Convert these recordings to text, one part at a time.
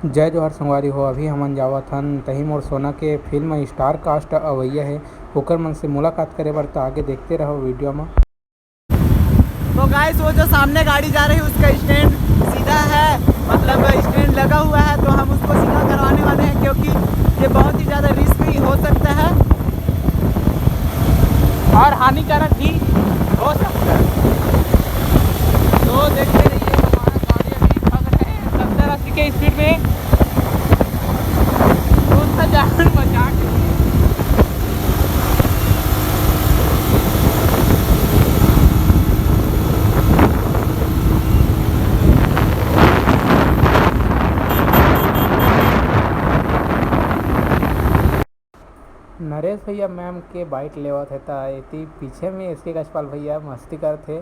जय जोहार संगवारी हो। अभी हमन जावत हन तही मोर सोना के फिल्म स्टार कास्ट अवइया है ओकर मन से मुलाकात करे बर, तो आगे देखते रहो वीडियो में। तो गाइस वो जो सामने गाड़ी जा रही है उसका स्टैंड सीधा है, मतलब स्टैंड लगा हुआ है, तो हम उसको सीधा करवाने वाले हैं क्योंकि ये बहुत ही ज़्यादा रिस्की हो सकता है और हानिकारक भी हो सकता है। तो देखते रहिए, हमारा गाड़ी अभी भाग रहे हैं 70-80 के स्पीड में, उसका जान बचा के। नरेश भैया मैम के बाइक लेवत है, तो इति पीछे में इसके कशपाल भैया मस्ती करते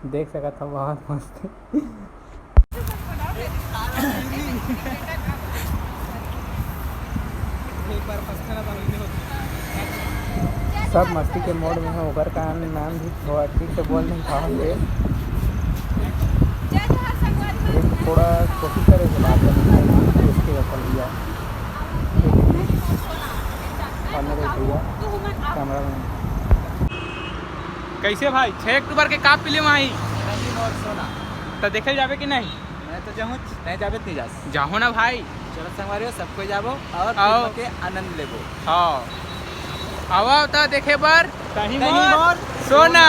देख सकत हम, बहुत मस्ती। सब मस्ती के मोड में है, ओकर कारण मैम भी थोड़ा ठीक से बोल नहीं पाते, थोड़ा कोशिश करे के बात करने की इसके कशपाल भैया और नरेश भैया कैमरा मैन। कैसे भाई 6 अक्टूबर के का फिल्म आई और सोना तो देखे जावे कि नहीं? मैं तो जाऊँ नहीं जाबे नहीं जा जाहो ना भाई, चलो संगवारियों सबको जाबो और आओ। फिल्म के आनंद लेबो। हाँ आवा तो देखे बर कहीं मोर सोना।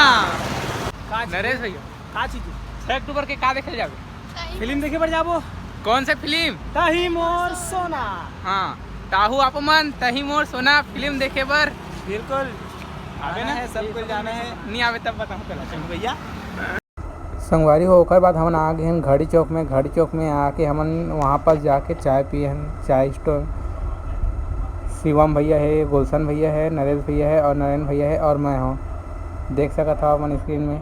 का नरेश भैया का चीज 6 अक्टूबर के का देखे जावे? फिल्म देखे पर जाबो कौन से फिल्म? तही मोर सोना। हाँ ताहू आपमन तही मोर सोना फिल्म देखे बर बिल्कुल आवे ना है, सबको जाना है। नहीं आवे तब बताऊँ चला भैया संगवारी हो, ओकर बाद हमन आ गए हैं घड़ी चौक में। घड़ी चौक में आके हमन वहाँ पर जाके चाय पिए हैं। चाय स्टोर शिवम भैया है, गुलशन भैया है, नरेश भैया है और नरेन भैया है और मैं हूँ, देख सकत हो अपन स्क्रीन में।